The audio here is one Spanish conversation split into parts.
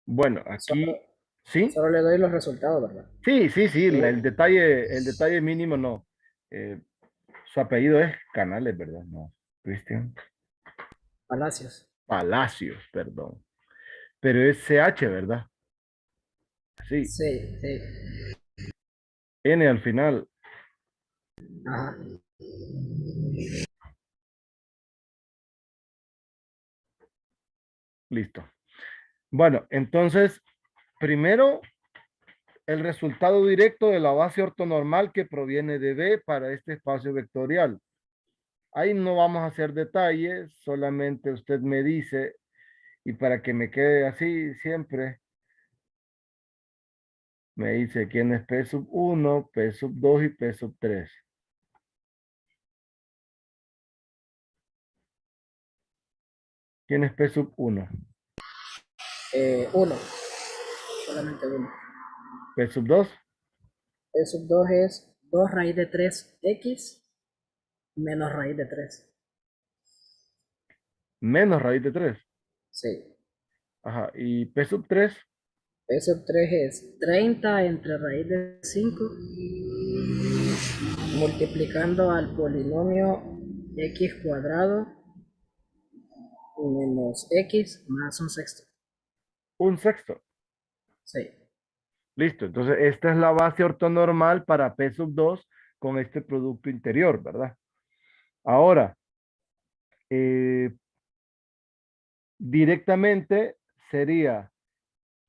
Bueno, Solo, aquí, ¿sí? solo le doy los resultados, ¿verdad? Sí, sí, sí, el detalle mínimo no. Eh, Su apellido es Canales, ¿verdad? No, Cristian Palacios. Palacios, perdón. Pero es CH, ¿verdad? Sí, Sí, sí. N al final. Ajá. Listo. Bueno, entonces, primero, el resultado directo de la base ortonormal que proviene de B para este espacio vectorial. Ahí no vamos a hacer detalles, solamente usted me dice, y para que me quede así siempre, me dice quién es P sub 1, P sub 2 y P sub 3. ¿Quién es P sub 1? Uno, solamente uno. P sub 2 P sub 2 es 2 raíz de 3x menos raíz de 3. menos raíz de 3. Sí. Ajá, y P sub 3 P sub 3 es 30 entre raíz de 5 multiplicando al polinomio x cuadrado menos x más un sexto. un sexto. Sí, Listo, entonces esta es la base ortonormal para P sub 2 con este producto interior, ¿verdad? Ahora, eh, directamente sería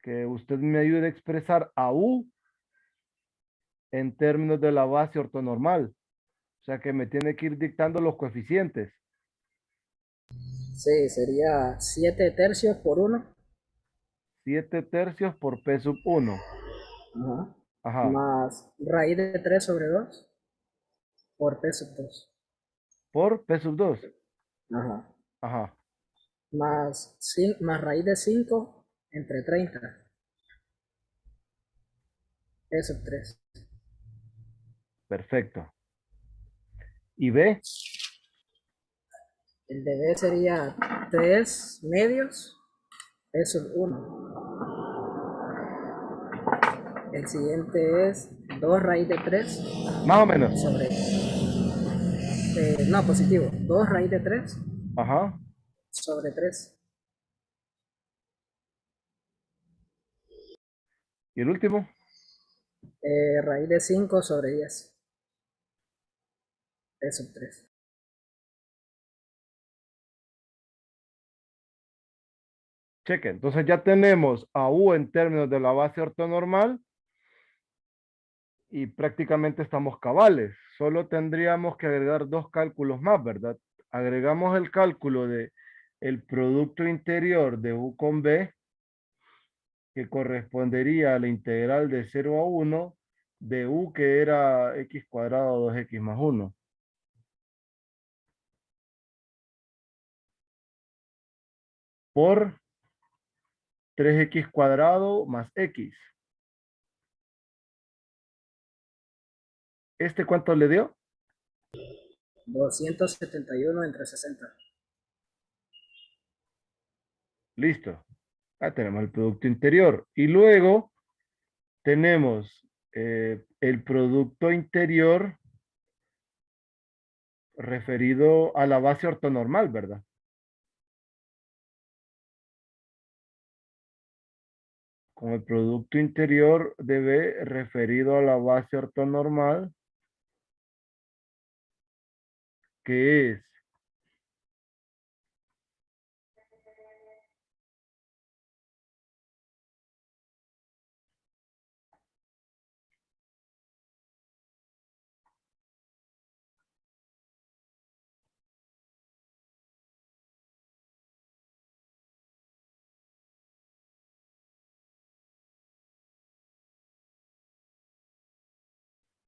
que usted me ayude a expresar a U en términos de la base ortonormal. O sea que me tiene que ir dictando los coeficientes. sí, sería 7 tercios por uno. 7 tercios por P sub 1. Ajá. Ajá. Más raíz de 3 sobre 2 por P sub 2. Por P sub 2. Ajá. Ajá. Más raíz de 5 entre 30. P sub 3. Perfecto. ¿Y B? El de B sería 3 medios. P sub 1. El siguiente es 2 raíz de 3 Más o menos. sobre... no, positivo. 2 raíz de 3 Ajá. sobre 3. ¿Y el último? Raíz de 5 sobre 10. P sub 3. Cheque. Entonces ya tenemos a U en términos de la base ortonormal y prácticamente estamos cabales. Solo tendríamos que agregar dos cálculos más, ¿verdad? Agregamos el cálculo de el producto interior de U con B, que correspondería a la integral de 0 a 1 de U, que era x cuadrado 2x más 1, por 3x cuadrado más x. ¿Este cuánto le dio? 271 entre 60. Listo. Ya tenemos el producto interior. Y luego tenemos el producto interior referido a la base ortonormal, ¿verdad? Con el producto interior de B referido a la base ortonormal, que es,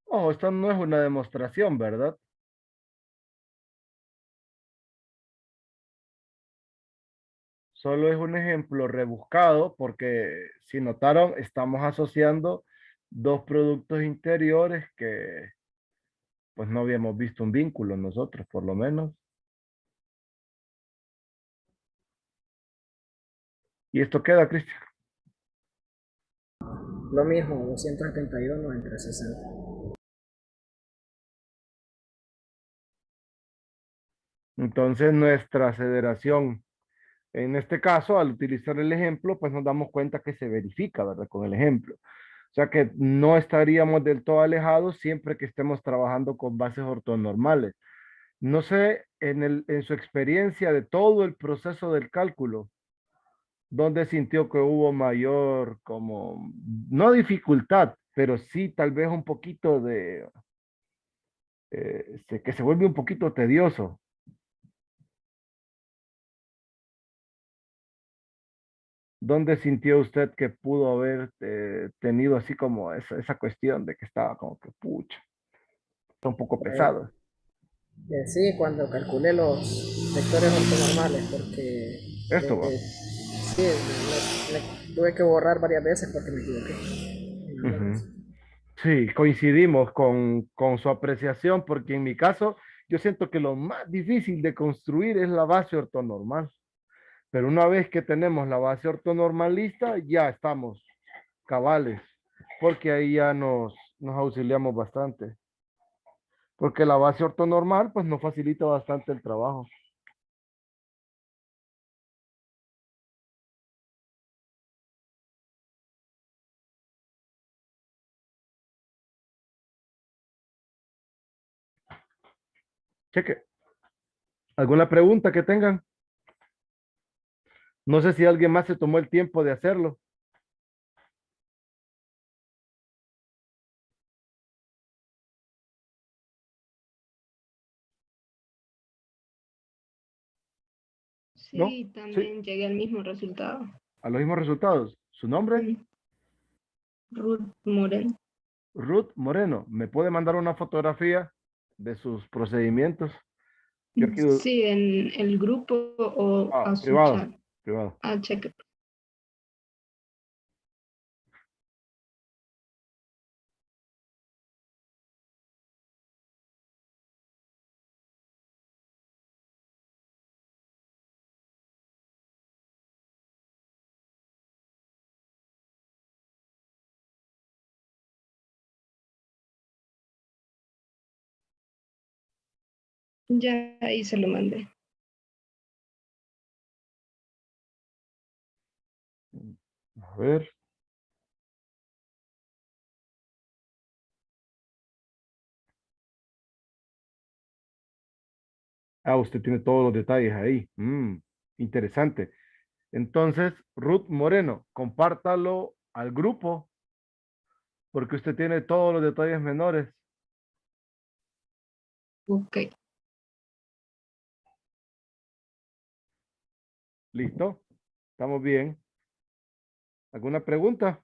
oh, esto no es una demostración, ¿verdad? Solo es un ejemplo rebuscado porque si notaron, estamos asociando dos productos interiores que pues no habíamos visto un vínculo nosotros, por lo menos. Y esto queda, Cristian. Lo mismo, 271 entre 60. Entonces nuestra aceleración, en este caso, al utilizar el ejemplo, pues nos damos cuenta que se verifica, ¿verdad? Con el ejemplo. O sea que no estaríamos del todo alejados siempre que estemos trabajando con bases ortonormales. No sé, en su experiencia de todo el proceso del cálculo, ¿dónde sintió que hubo mayor, como, no dificultad, pero sí tal vez un poquito de, que se vuelve un poquito tedioso? ¿Dónde sintió usted que pudo haber tenido así como esa cuestión de que estaba como que, pucha, está un poco Pues, pesado? sí, cuando calculé los vectores ortonormales, porque Esto va. sí, tuve que borrar varias veces porque me equivoqué en Ujú. algunos. Sí, coincidimos con su apreciación, porque en mi caso, yo siento que lo más difícil de construir es la base ortonormal. Pero una vez que tenemos la base ortonormal lista, ya estamos cabales, porque ahí ya nos auxiliamos bastante. Porque la base ortonormal, pues nos facilita bastante el trabajo. Cheque. ¿Alguna pregunta que tengan? No sé si alguien más se tomó el tiempo de hacerlo. ¿No? Sí, Sí, también llegué al mismo resultado. a los mismos resultados. ¿Su nombre? Mm, Ruth Moren. Ruth Moreno. ¿Me puede mandar una fotografía de sus procedimientos? Yo aquí, Sí, en el grupo o a su privado, chat. privado. Ah, cheque. Ya ahí se lo mandé. A ver. Usted tiene todos los detalles ahí. Interesante. Entonces, Ruth Moreno, compártalo al grupo porque usted tiene todos los detalles menores. Ok. ¿Listo? ¿Estamos bien? ¿Alguna pregunta?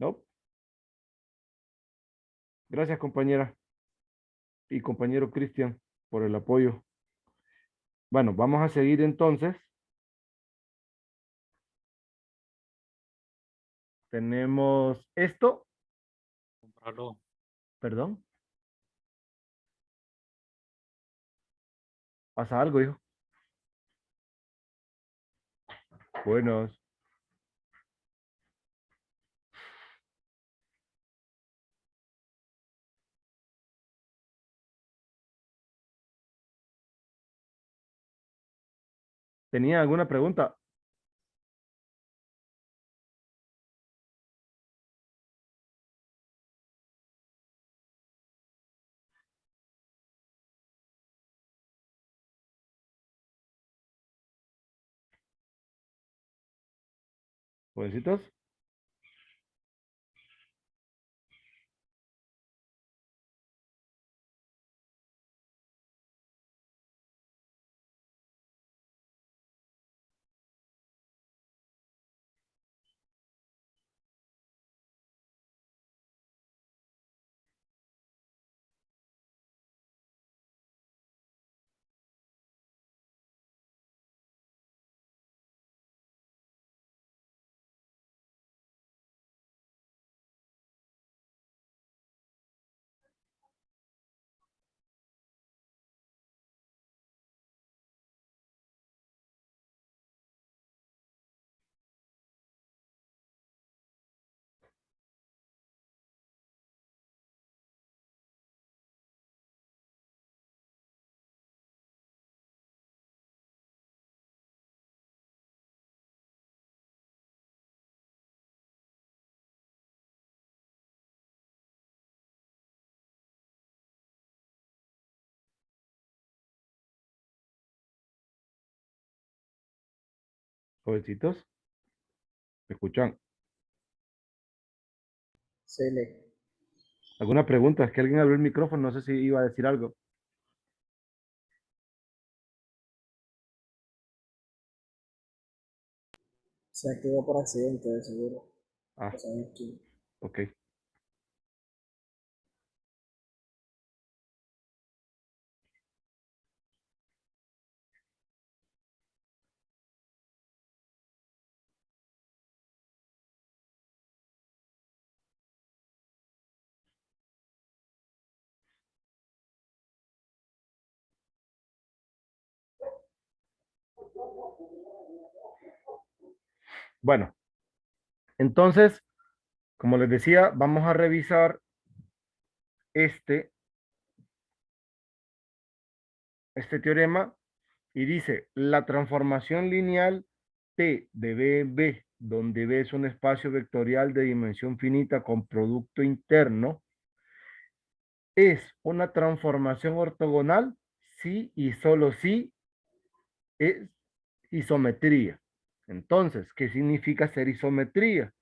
No. Gracias, compañera y compañero Cristian, por el apoyo. Bueno, vamos a seguir entonces. Tenemos esto, Comprarlo. perdón. ¿Pasa algo, hijo? Buenos. ¿Tenía alguna pregunta? Jovencitos. Jovencitos, ¿me escuchan? Se le. ¿Alguna pregunta? Es que alguien abrió el micrófono, no sé si iba a decir algo. Se activó por accidente, de seguro. Ah, No sabes quién. ok. Bueno, entonces, como les decía, vamos a revisar este, este teorema y dice, la transformación lineal T de B en B, donde B es un espacio vectorial de dimensión finita con producto interno, es una transformación ortogonal si y solo si es isometría. Entonces, ¿qué significa ser isometría?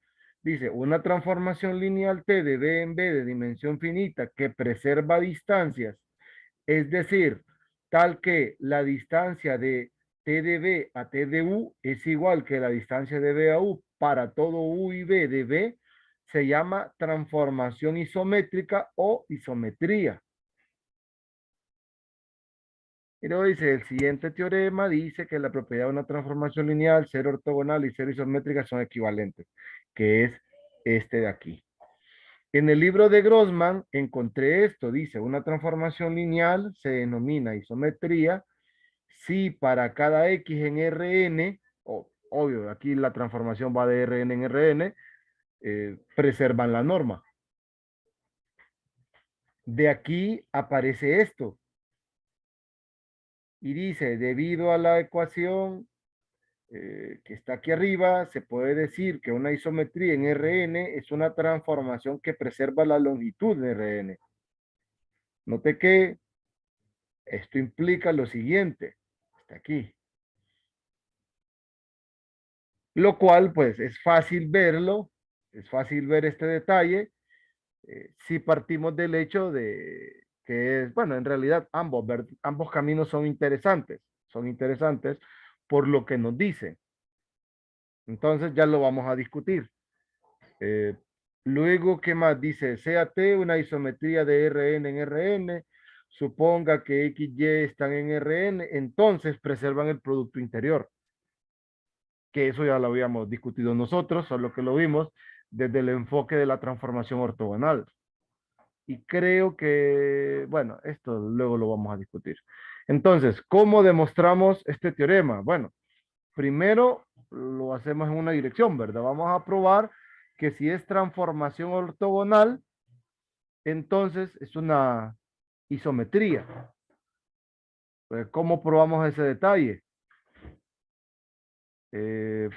Dice, una transformación lineal T de B en B de dimensión finita que preserva distancias, es decir, tal que la distancia de T de B a T de U es igual que la distancia de B a U para todo U y B de B, se llama transformación isométrica o isometría. Y luego dice, el siguiente teorema dice que la propiedad de una transformación lineal, ser ortogonal y ser isométrica son equivalentes, que es este de aquí. En el libro de Grossman encontré esto, dice, una transformación lineal se denomina isometría si para cada X en Rn, obvio, aquí la transformación va de Rn en Rn, preservan la norma. De aquí aparece esto. Y dice, debido a la ecuación que está aquí arriba, se puede decir que una isometría en Rn es una transformación que preserva la longitud de Rn. Note que esto implica lo siguiente, está aquí. Lo cual, pues, es fácil verlo, es fácil ver este detalle, si partimos del hecho de que es, bueno, en realidad ambos caminos son interesantes por lo que nos dicen. Entonces ya lo vamos a discutir. Eh, Luego, ¿qué más? Dice, sea T una isometría de Rn en Rn, suponga que X, Y están en Rn, entonces preservan el producto interior, que eso ya lo habíamos discutido nosotros, solo que lo vimos desde el enfoque de la transformación ortogonal. Y creo que, bueno, esto luego lo vamos a discutir. Entonces, ¿cómo demostramos este teorema? Bueno, primero lo hacemos en una dirección, ¿verdad? Vamos a probar que si es transformación ortogonal, entonces es una isometría. Pues, ¿cómo probamos ese detalle? Eh,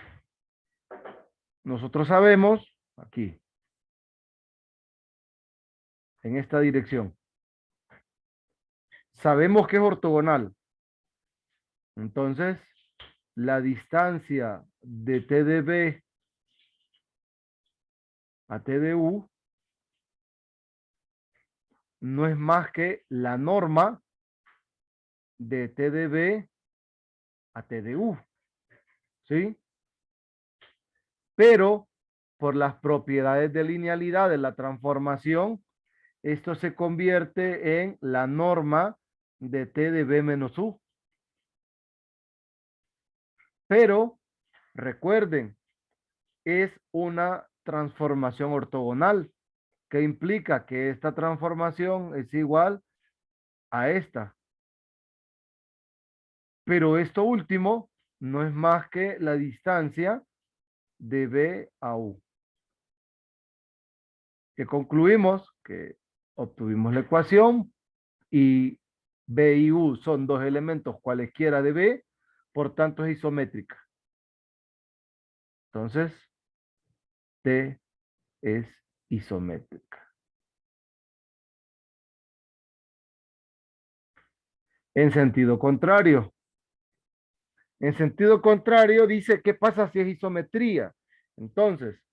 Nosotros sabemos, aquí, en esta dirección, sabemos que es ortogonal. Entonces, la distancia de T de B a T de U no es más que la norma de T de B a T de U, ¿sí? Pero por las propiedades de linealidad de la transformación, esto se convierte en la norma de T de B menos U. Pero recuerden, es una transformación ortogonal, que implica que esta transformación es igual a esta. Pero esto último no es más que la distancia de B a U. Que concluimos que obtuvimos la ecuación y B y U son dos elementos cualesquiera de B, por tanto es isométrica. Entonces, T es isométrica. En sentido contrario, En sentido contrario, dice, ¿qué pasa si es isometría? Entonces,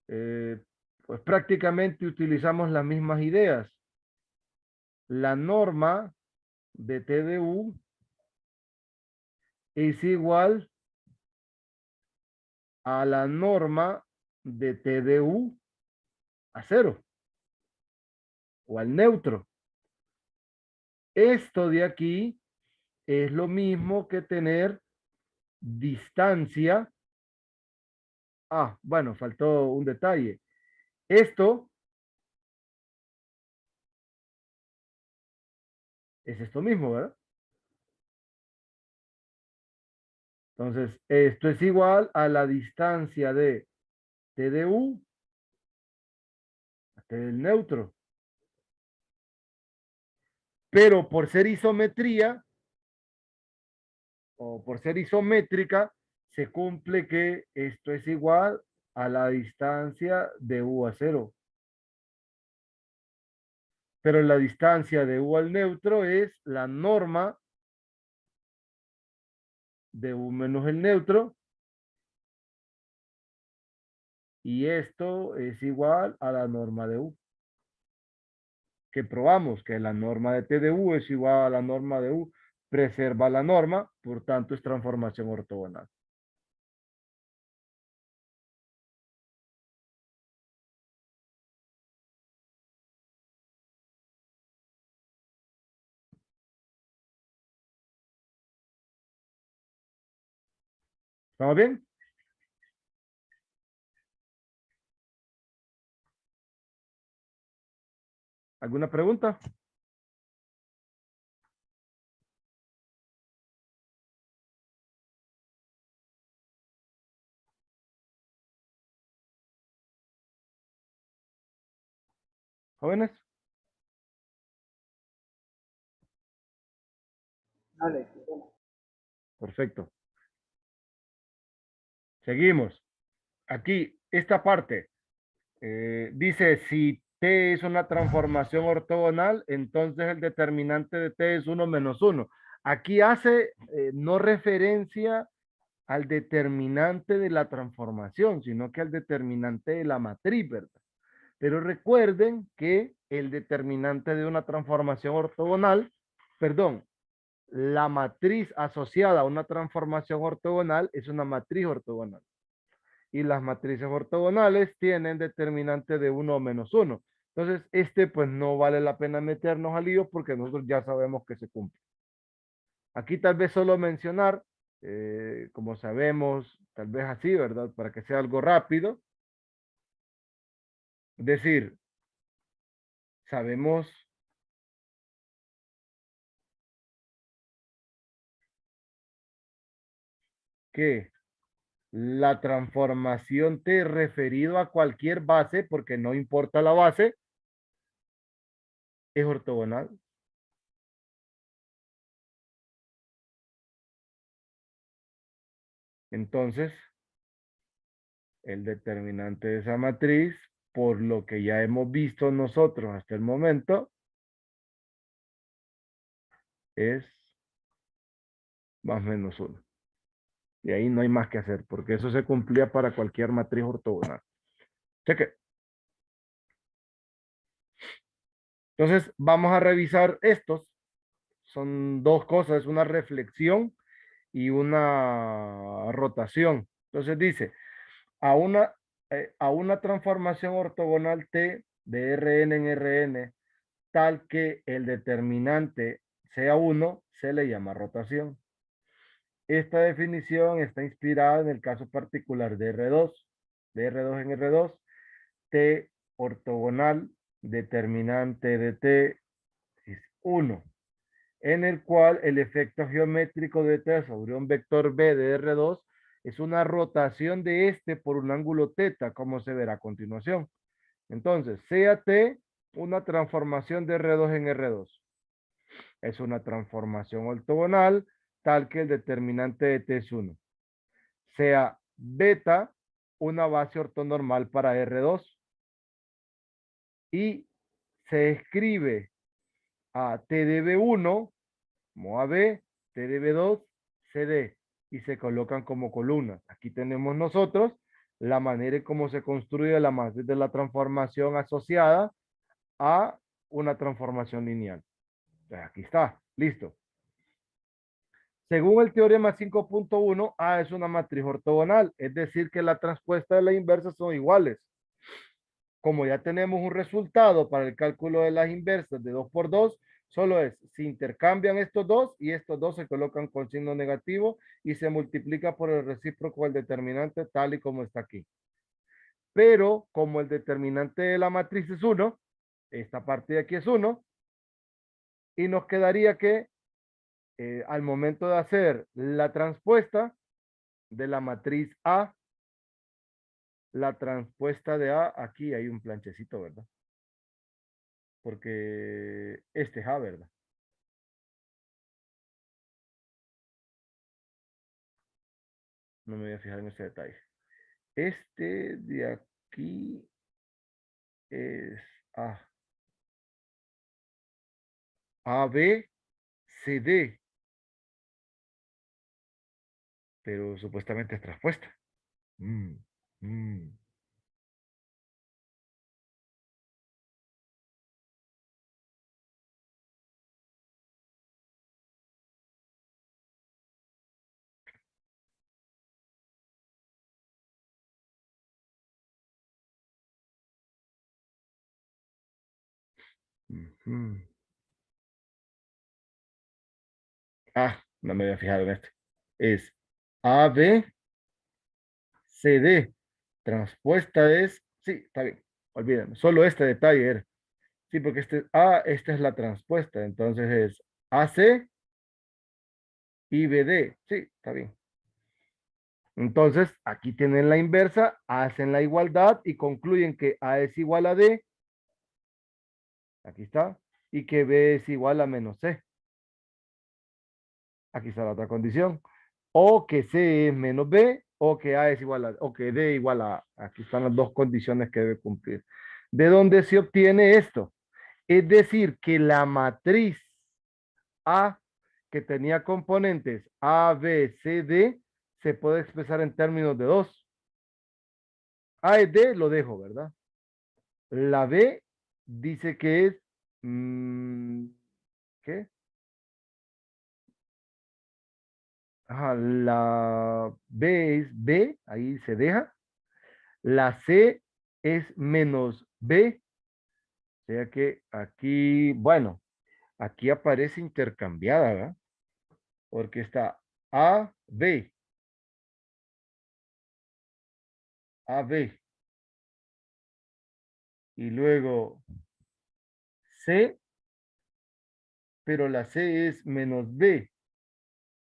pues prácticamente utilizamos las mismas ideas. La norma de T de U es igual a la norma de T de U a cero o al neutro. Esto de aquí es lo mismo que tener distancia. Ah, bueno, faltó un detalle. Esto es esto mismo, ¿verdad? Entonces, esto es igual a la distancia de T de U a T del neutro. Pero por ser isometría o por ser isométrica, se cumple que esto es igual a la distancia de U a cero. Pero la distancia de U al neutro es la norma de U menos el neutro. Y esto es igual a la norma de U. Que probamos que la norma de T de U es igual a la norma de U. Preserva la norma, por tanto es transformación ortogonal. ¿Estamos bien? ¿Alguna pregunta? ¿Jóvenes? Dale. Perfecto. Seguimos. Aquí, esta parte. Dice, si T es una transformación ortogonal, entonces el determinante de T es 1 - 1. Aquí hace no referencia al determinante de la transformación, sino que al determinante de la matriz, ¿verdad? Pero recuerden que el determinante de una transformación ortogonal, perdón, la matriz asociada a una transformación ortogonal es una matriz ortogonal. Y las matrices ortogonales tienen determinante de 1 - 1. Entonces, pues no vale la pena meternos al lío porque nosotros ya sabemos que se cumple. Aquí tal vez solo mencionar, como sabemos, tal vez así, ¿verdad? Para que sea algo rápido. Es decir, sabemos que la transformación T referido a cualquier base, porque no importa la base, es ortogonal. Entonces, el determinante de esa matriz, por lo que ya hemos visto nosotros hasta el momento, es +/-1. Y ahí no hay más que hacer, porque eso se cumplía para cualquier matriz ortogonal. Cheque. Entonces, vamos a revisar estos. Son dos cosas, una reflexión y una rotación. Entonces dice, a una transformación ortogonal T de Rn en Rn, tal que el determinante sea 1, se le llama rotación. Esta definición está inspirada en el caso particular de R2, de R2 en R2, T ortogonal, determinante de T es 1, en el cual el efecto geométrico de T sobre un vector B de R2 es una rotación de este por un ángulo θ, como se verá a continuación. Entonces, sea T una transformación de R2 en R2. Es una transformación ortogonal tal que el determinante de T es 1. Sea beta una base ortonormal para R2. Y se escribe a T de B1 como AB, T de B2, CD. y se colocan como columnas. Aquí tenemos nosotros la manera en cómo se construye la matriz de la transformación asociada a una transformación lineal. Entonces, aquí está, listo. Según el teorema 5.1, A es una matriz ortogonal, es decir, que la transpuesta de la inversa son iguales. Como ya tenemos un resultado para el cálculo de las inversas de 2 por 2, solo es, si intercambian estos dos y estos dos se colocan con signo negativo y se multiplica por el recíproco del determinante tal y como está aquí. Pero como el determinante de la matriz es 1, esta parte de aquí es 1, y nos quedaría que al momento de hacer la transpuesta de la matriz A, la transpuesta de A, aquí hay un planchecito, ¿verdad? Porque este es A, ¿verdad? No me voy a fijar en ese detalle. Este de aquí es A. A, B, C, D. Pero supuestamente es transpuesta. Mm, mm. Ujú. Ah, no me había fijado en este. Es A, B, C, D. Transpuesta es, sí, está bien. Olvídenme, solo este detalle era. Sí, porque este A, esta es la transpuesta. Entonces es AC y BD. Sí, está bien. Entonces, aquí tienen la inversa, hacen la igualdad y concluyen que A es igual a D. Aquí está. Y que B es igual a menos C. Aquí está la otra condición. O que C es menos B, o que A es igual a, o que D igual a A. Aquí están las dos condiciones que debe cumplir. ¿De dónde se obtiene esto? Es decir, que la matriz A, que tenía componentes A, B, C, D, se puede expresar en términos de dos. A es D, lo dejo, ¿verdad? La B dice que es, ¿qué? Ajá, la B es B, ahí se deja. La C es menos B, o sea que aquí, bueno, aquí aparece intercambiada, ¿verdad? Porque está A, B, A, B, y luego C, pero la C es menos B,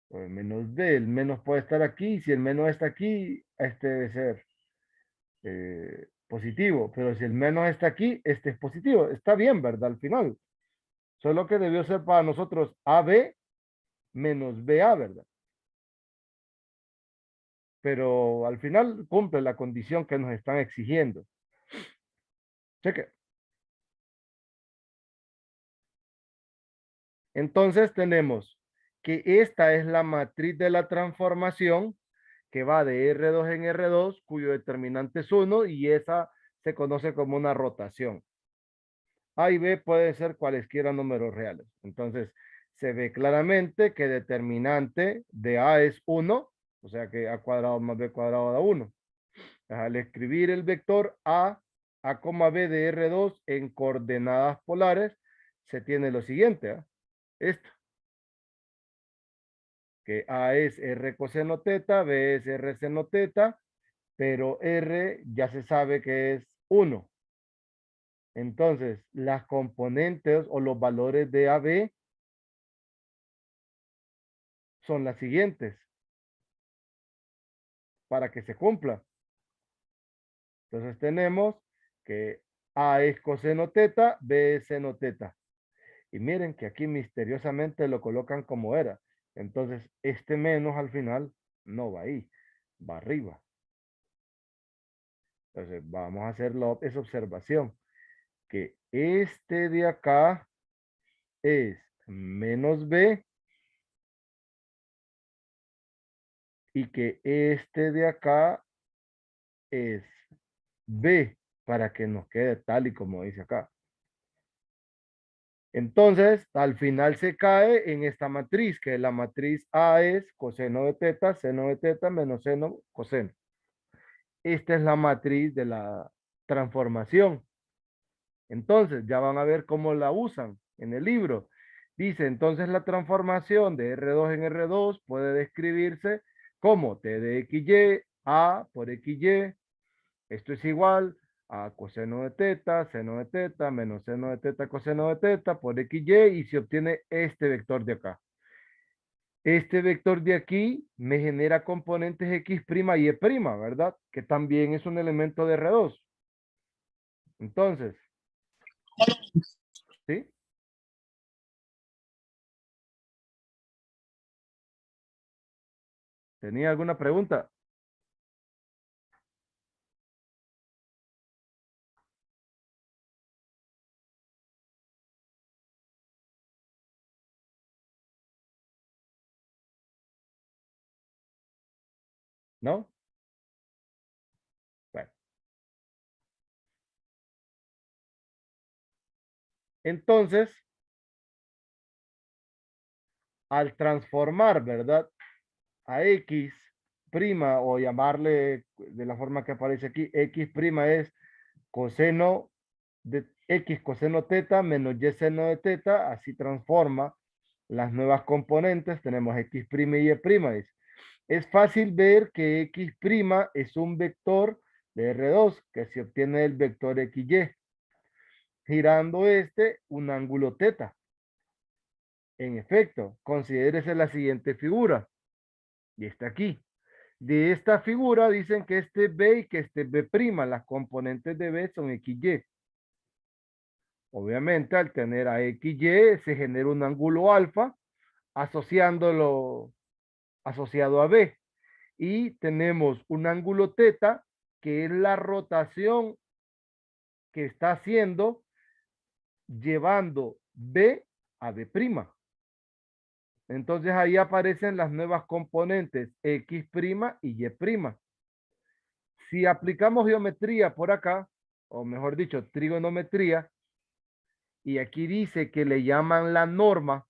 o menos B, el menos puede estar aquí, si el menos está aquí, este debe ser positivo, pero si el menos está aquí, este es positivo, está bien, ¿verdad? Al final, solo que debió ser para nosotros AB menos BA, ¿verdad? Pero al final cumple la condición que nos están exigiendo. Cheque. Entonces tenemos que esta es la matriz de la transformación que va de R2 en R2, cuyo determinante es 1 y esa se conoce como una rotación. A y B pueden ser cualesquiera números reales. Entonces, se ve claramente que determinante de A es 1, o sea que A cuadrado más B cuadrado da 1. Al escribir el vector A, B de R2 en coordenadas polares, se tiene lo siguiente, ¿eh? Esto, que A es R coseno teta, B es R seno teta, pero R ya se sabe que es 1. Entonces, las componentes o los valores de AB son las siguientes para que se cumpla. Entonces tenemos que A es coseno teta, B es seno teta. Y miren que aquí misteriosamente lo colocan como era. Entonces, este menos al final no va ahí, va arriba. Entonces, vamos a hacer esa observación, que este de acá es menos B y que este de acá es B, para que nos quede tal y como dice acá. Entonces, al final se cae en esta matriz, que la matriz A es coseno de teta, seno de teta, menos seno, coseno. Esta es la matriz de la transformación. Entonces, ya van a ver cómo la usan en el libro. Dice, entonces la transformación de R2 en R2 puede describirse como T de XY, A por XY. Esto es igual a coseno de teta, seno de teta, menos seno de teta, coseno de teta por XY y se obtiene este vector de acá. Este vector de aquí me genera componentes X' y Y', ¿verdad? Que también es un elemento de R2. Entonces, ¿sí? ¿Tenía alguna pregunta? ¿No? Bueno. Entonces, al transformar, ¿verdad? A X prima o llamarle de la forma que aparece aquí, X prima es coseno de X coseno teta menos Y seno de teta, así transforma las nuevas componentes, tenemos X prima y Y prima. Es fácil ver que X prima es un vector de R2 que se obtiene del vector XY, girando un ángulo teta. En efecto, considérese la siguiente figura, y está aquí. De esta figura dicen que este B y que este B', las componentes de B son XY. Obviamente, al tener a XY se genera un ángulo alfa asociado a B. Y tenemos un ángulo teta que es la rotación que está haciendo llevando B a B'. Entonces ahí aparecen las nuevas componentes X' y Y'. Si aplicamos geometría por acá, o mejor dicho, trigonometría, y aquí dice que le llaman la norma,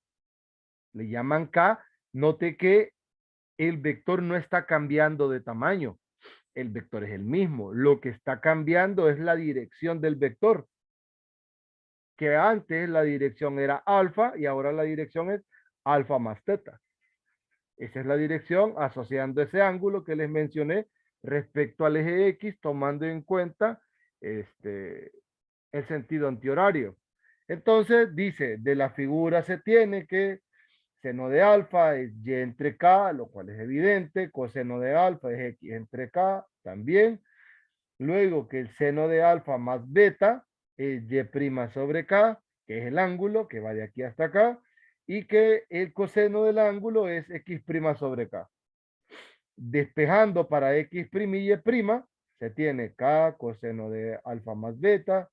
le llaman K, note que el vector no está cambiando de tamaño, el vector es el mismo, lo que está cambiando es la dirección del vector, que antes la dirección era alfa y ahora la dirección es alfa más teta. Esa es la dirección asociando ese ángulo que les mencioné respecto al eje X, tomando en cuenta el sentido antihorario. Entonces dice, de la figura se tiene que seno de alfa es Y entre K, lo cual es evidente, coseno de alfa es X entre K también. Luego que el seno de alfa más beta es Y' sobre K, que es el ángulo que va de aquí hasta acá, y que el coseno del ángulo es X' sobre K. Despejando para X' y Y', se tiene K coseno de alfa más beta,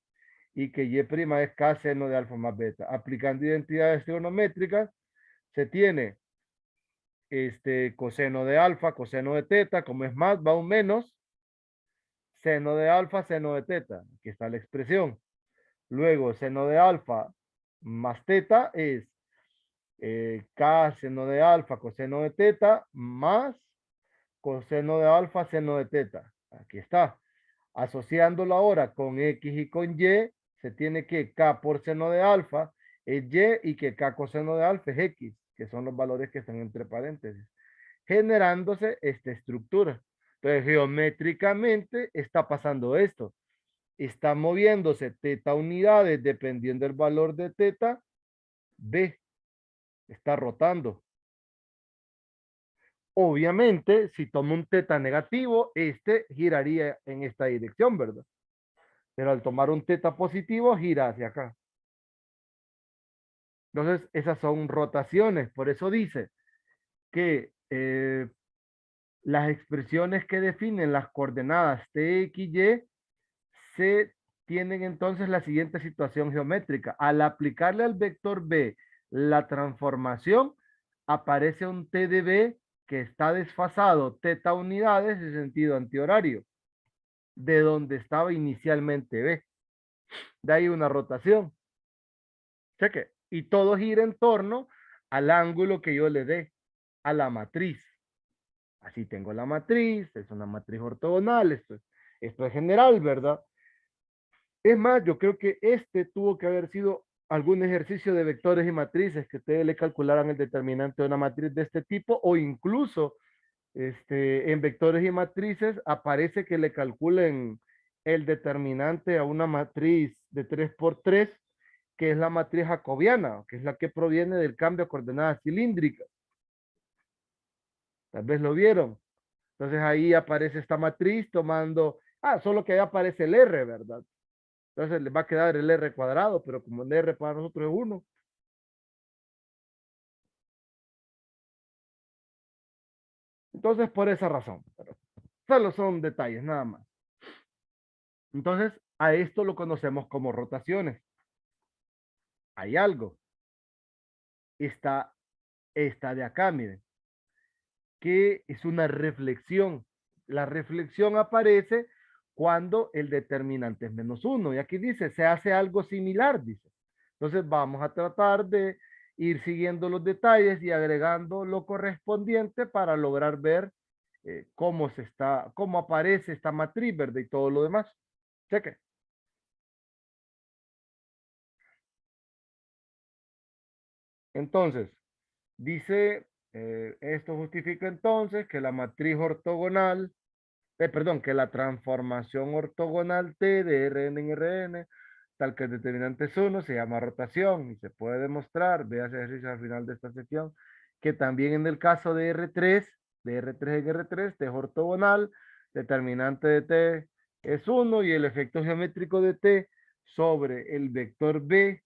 y que Y' es K seno de alfa más beta. Aplicando identidades trigonométricas, se tiene coseno de alfa, coseno de teta, como es más, va un menos, seno de alfa, seno de teta. Aquí está la expresión. Luego, seno de alfa más teta es K seno de alfa, coseno de teta, más coseno de alfa, seno de teta. Aquí está. Asociándolo ahora con X y con Y, se tiene que K por seno de alfa es Y y que K coseno de alfa es X, que son los valores que están entre paréntesis, generándose esta estructura. Entonces, geométricamente está pasando esto. Está moviéndose teta unidades dependiendo del valor de teta, B está rotando. Obviamente, si tomo un teta negativo, giraría en esta dirección, ¿verdad? Pero al tomar un teta positivo, gira hacia acá. Entonces, esas son rotaciones. Por eso dice que las expresiones que definen las coordenadas T, X, Y se tienen entonces la siguiente situación geométrica. Al aplicarle al vector B la transformación, aparece un T de B que está desfasado teta unidades en sentido antihorario, de donde estaba inicialmente B. De ahí una rotación. Cheque. Y todo gira en torno al ángulo que yo le dé a la matriz. Así tengo la matriz, es una matriz ortogonal, esto es general, ¿verdad? Es más, yo creo que este tuvo que haber sido algún ejercicio de vectores y matrices que ustedes le calcularan el determinante de una matriz de este tipo, o incluso en vectores y matrices aparece que le calculen el determinante a una matriz de 3 por 3, que es la matriz jacobiana, que es la que proviene del cambio a coordenadas cilíndricas. Tal vez lo vieron. Entonces ahí aparece esta matriz tomando, solo que ahí aparece el R, ¿verdad? Entonces le va a quedar el R cuadrado, pero como el R para nosotros es 1. Entonces por esa razón. Pero solo son detalles, nada más. Entonces a esto lo conocemos como rotaciones. Hay algo. Esta de acá, miren, que es una reflexión. La reflexión aparece cuando el determinante es -1. Y aquí dice, se hace algo similar, dice. Entonces vamos a tratar de ir siguiendo los detalles y agregando lo correspondiente para lograr ver cómo aparece esta matriz, ¿verdad? Y todo lo demás. Cheque. Entonces, dice, esto justifica entonces que la matriz ortogonal, perdón, que la transformación ortogonal T de Rn en Rn, tal que el determinante es 1, se llama rotación y se puede demostrar, vea ese ejercicio al final de esta sección, que también en el caso de R3 en R3, T es ortogonal, determinante de T es 1 y el efecto geométrico de T sobre el vector B,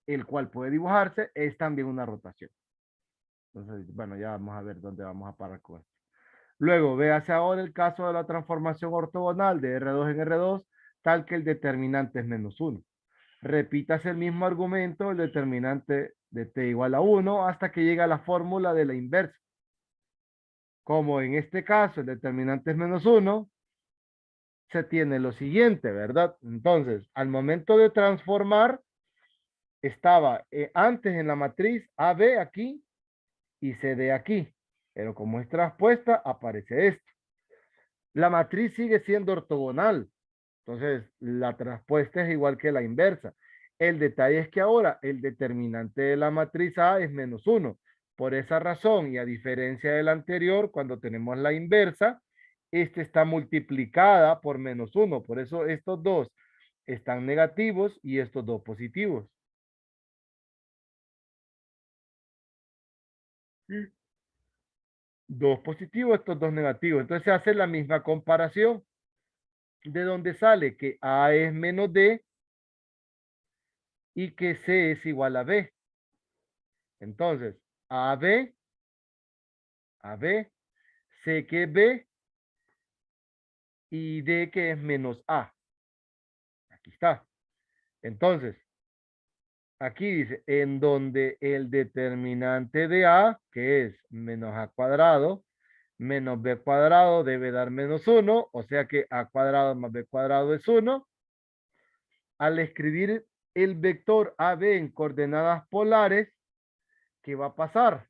el cual puede dibujarse, es también una rotación. Entonces, bueno, ya vamos a ver dónde vamos a parar con esto. Luego, véase ahora el caso de la transformación ortogonal de R2 en R2, tal que el determinante es -1. Repítase el mismo argumento, el determinante de t igual a 1, hasta que llegue a la fórmula de la inversa. Como en este caso el determinante es -1, se tiene lo siguiente, ¿verdad? Entonces, al momento de transformar, estaba antes en la matriz AB aquí y CD aquí. Pero como es transpuesta, aparece esto. La matriz sigue siendo ortogonal. Entonces, la transpuesta es igual que la inversa. El detalle es que ahora el determinante de la matriz A es -1. Por esa razón, y a diferencia del anterior, cuando tenemos la inversa, este está multiplicada por -1. Por eso estos dos están negativos y estos dos positivos. Dos positivos, estos dos negativos. Entonces se hace la misma comparación. De donde sale que A es menos D y que C es igual a B. Entonces, AB, C que es B y D que es menos A. Aquí está. Entonces, aquí dice, en donde el determinante de A, que es menos A cuadrado, menos B cuadrado debe dar -1, o sea que A cuadrado más B cuadrado es 1. Al escribir el vector AB en coordenadas polares, ¿qué va a pasar?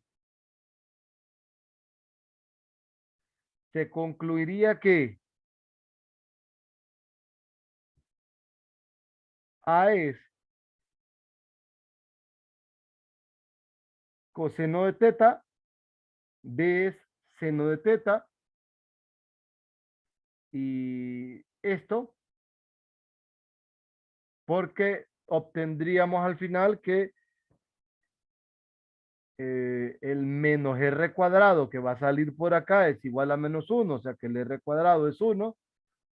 Se concluiría que A es coseno de teta, B es seno de teta, y esto porque obtendríamos al final que el menos r cuadrado que va a salir por acá es igual a -1, o sea que el r cuadrado es 1, o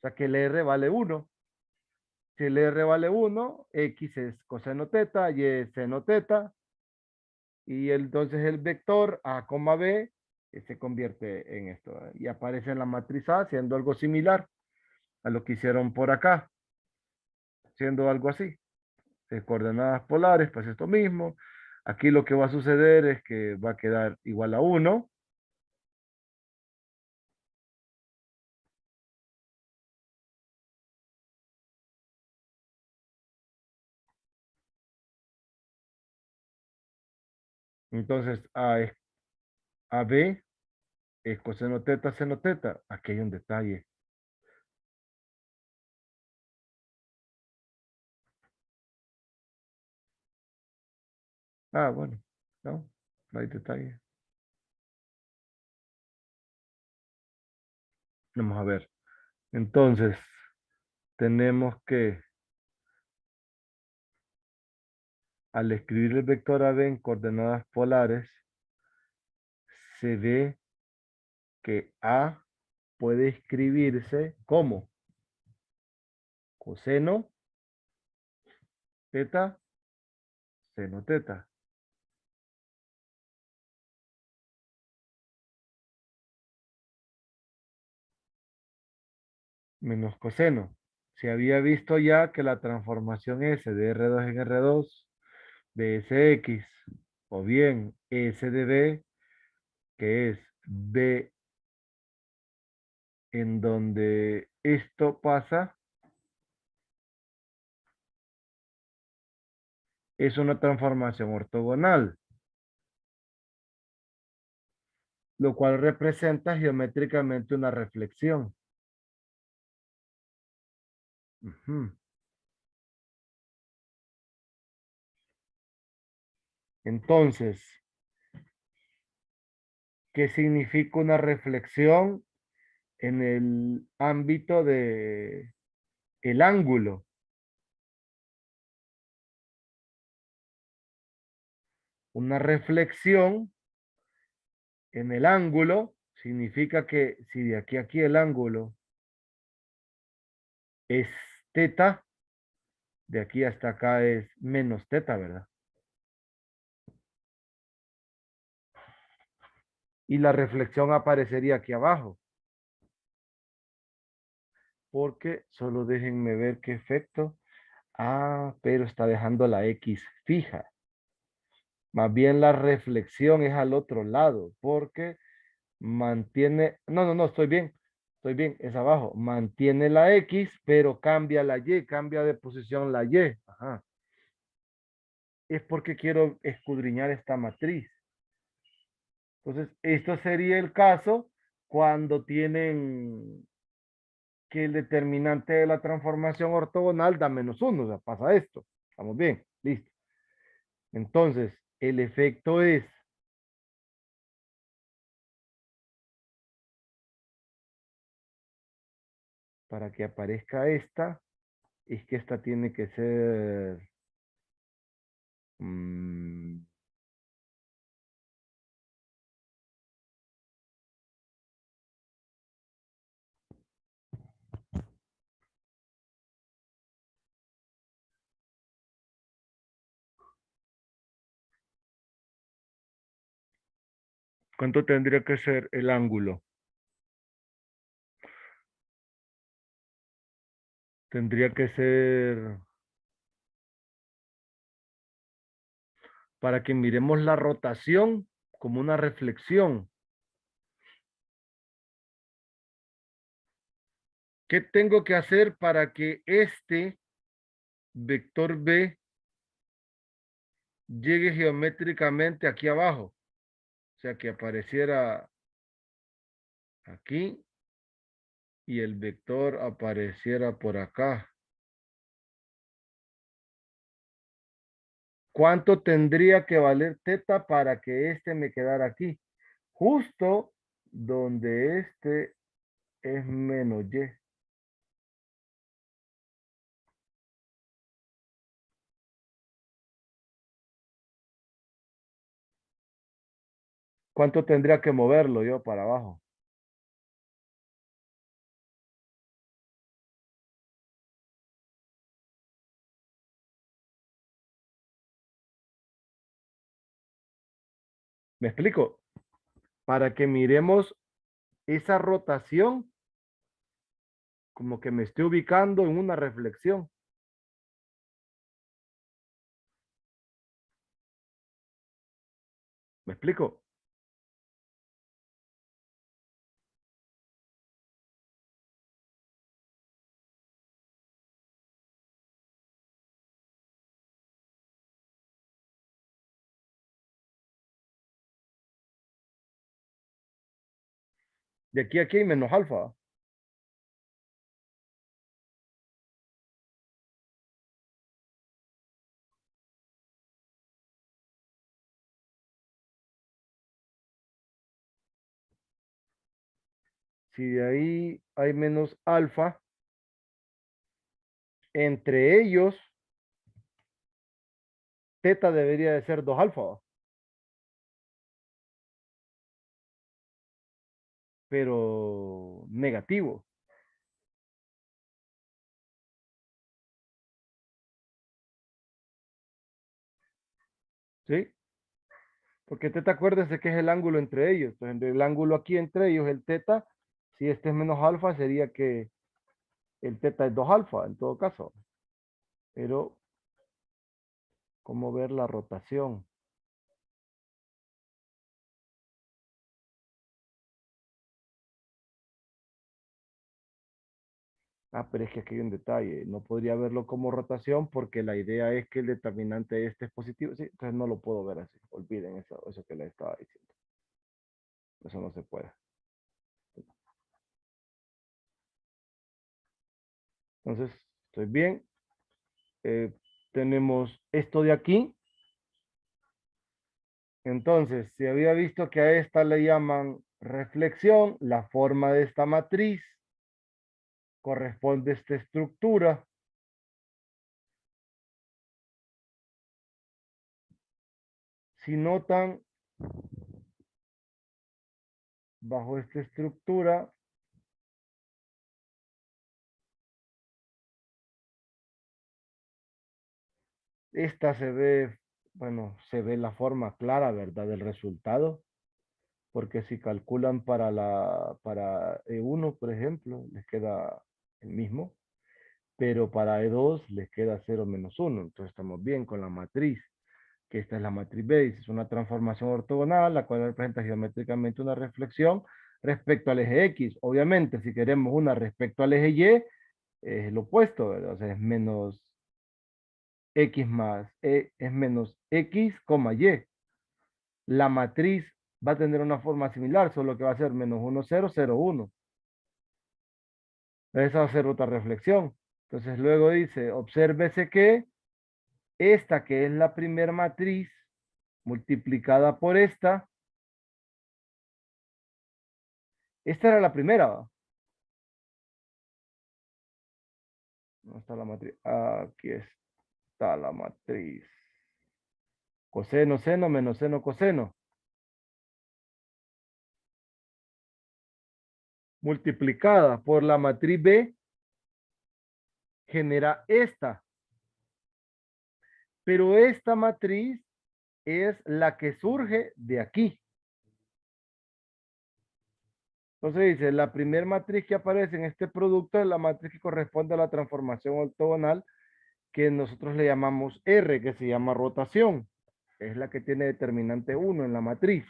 sea que el r vale 1. Si el r vale 1, x es coseno teta, y es seno teta, y entonces el vector a, b se convierte en esto, y aparece en la matriz A siendo algo similar a lo que hicieron por acá, siendo algo así. Coordenadas polares, pues esto mismo. Aquí lo que va a suceder es que va a quedar igual a 1. Entonces, A es AB, es coseno teta, seno teta. Aquí hay un detalle. Ah, bueno, no hay detalle. Vamos a ver. Entonces, tenemos que, al escribir el vector AB en coordenadas polares, se ve que A puede escribirse como coseno teta, seno teta. Menos coseno. Se había visto ya que la transformación S de R2 en R2 de SX o bien S de B, que es B en donde esto pasa, es una transformación ortogonal, lo cual representa geométricamente una reflexión. Ujú. Entonces, ¿qué significa una reflexión en el ámbito de el ángulo? Una reflexión en el ángulo significa que si de aquí a aquí el ángulo es teta, de aquí hasta acá es menos teta, ¿verdad? Y la reflexión aparecería aquí abajo. Porque solo déjenme ver qué efecto. Ah, pero está dejando la X fija. Más bien la reflexión es al otro lado, porque mantiene, no, estoy bien, es abajo, mantiene la X, pero cambia la Y, cambia de posición la Y. Ajá. Es porque quiero escudriñar esta matriz. Entonces, esto sería el caso cuando tienen que el determinante de la transformación ortogonal da -1, o sea, pasa esto. Estamos bien, listo. Entonces, el efecto es para que aparezca esta, es que esta tiene que ser ¿cuánto tendría que ser el ángulo? Tendría que ser, para que miremos la rotación como una reflexión. ¿Qué tengo que hacer para que este vector B llegue geométricamente aquí abajo? O sea, que apareciera aquí y el vector apareciera por acá. ¿Cuánto tendría que valer teta para que este me quedara aquí? Justo donde este es menos y. ¿Cuánto tendría que moverlo yo para abajo? ¿Me explico? Para que miremos esa rotación como que me esté ubicando en una reflexión. ¿Me explico? De aquí a aquí hay menos alfa. Si de ahí hay menos alfa, entre ellos, teta debería de ser 2 alfa. Pero negativo. ¿Sí? Porque teta, acuérdense que es el ángulo entre ellos. Entonces, el ángulo aquí entre ellos, el teta, si este es menos alfa, sería que el teta es 2 alfa, en todo caso. Pero, ¿cómo ver la rotación? Ah, pero es que aquí hay un detalle. No podría verlo como rotación porque la idea es que el determinante este es positivo. Sí, entonces no lo puedo ver así. Olviden eso que les estaba diciendo. Eso no se puede. Entonces, estoy bien. Tenemos esto de aquí. Entonces, si había visto que a esta le llaman reflexión, la forma de esta matriz corresponde a esta estructura. Si notan, bajo esta estructura, esta se ve, bueno, se ve la forma clara, ¿verdad? Del resultado. Porque si calculan para E1, por ejemplo, les queda el mismo, pero para E2 les queda 0 menos 1. Entonces estamos bien con la matriz, que esta es la matriz B, es una transformación ortogonal, la cual representa geométricamente una reflexión respecto al eje X. Obviamente, si queremos una respecto al eje Y, es lo opuesto, ¿verdad? O sea, es menos X más es menos X, Y. La matriz va a tener una forma similar, solo que va a ser menos 1, 0, 0, 1. Esa va a ser otra reflexión. Entonces luego dice, obsérvese que esta que es la primera matriz multiplicada por esta era la primera. ¿Va? ¿Dónde está la matriz? Aquí está la matriz. Coseno, seno, menos seno, coseno. Multiplicada por la matriz B genera esta. Pero esta matriz es la que surge de aquí. Entonces dice, la primera matriz que aparece en este producto es la matriz que corresponde a la transformación ortogonal que nosotros le llamamos R, que se llama rotación. Es la que tiene determinante 1 en la matriz.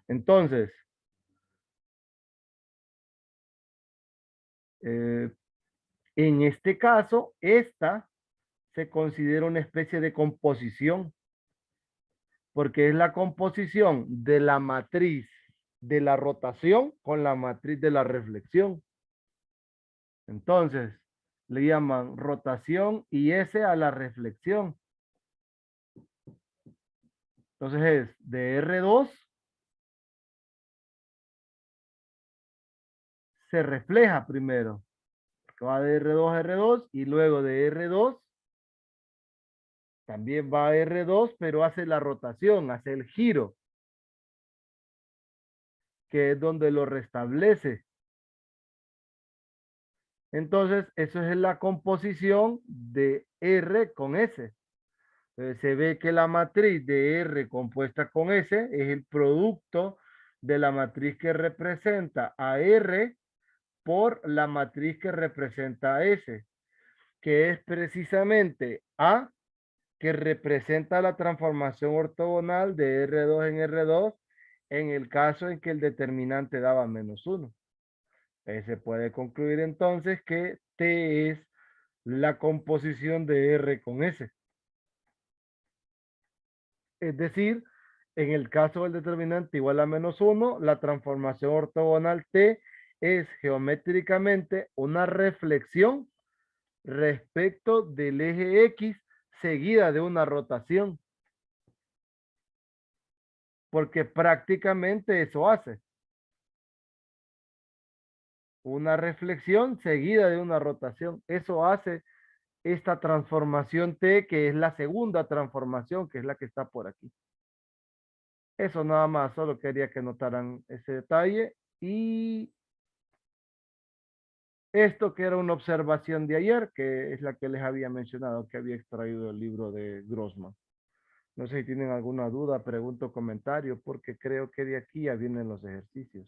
Entonces, en este caso, esta se considera una especie de composición, porque es la composición de la matriz de la rotación con la matriz de la reflexión. Entonces, le llaman rotación y S a la reflexión. Entonces es de R2 se refleja primero. Va de R2 a R2 y luego de R2 también va a R2, pero hace la rotación, hace el giro, que es donde lo restablece. Entonces, eso es la composición de R con S. Entonces, se ve que la matriz de R compuesta con S es el producto de la matriz que representa a R por la matriz que representa a S, que es precisamente A, que representa la transformación ortogonal de R2 en R2 en el caso en que el determinante daba menos 1. Se puede concluir entonces que T es la composición de R con S. Es decir, En el caso del determinante igual a -1, la transformación ortogonal T es geométricamente una reflexión respecto del eje X seguida de una rotación. Porque prácticamente eso hace. Una reflexión seguida de una rotación. Eso hace esta transformación T, que es la segunda transformación, que es la que está por aquí. Eso nada más, solo quería que notaran ese detalle. Y esto que era una observación de ayer, que es la que les había mencionado, que había extraído del libro de Grossman. No sé si tienen alguna duda, pregunta o comentario, porque creo que de aquí ya vienen los ejercicios.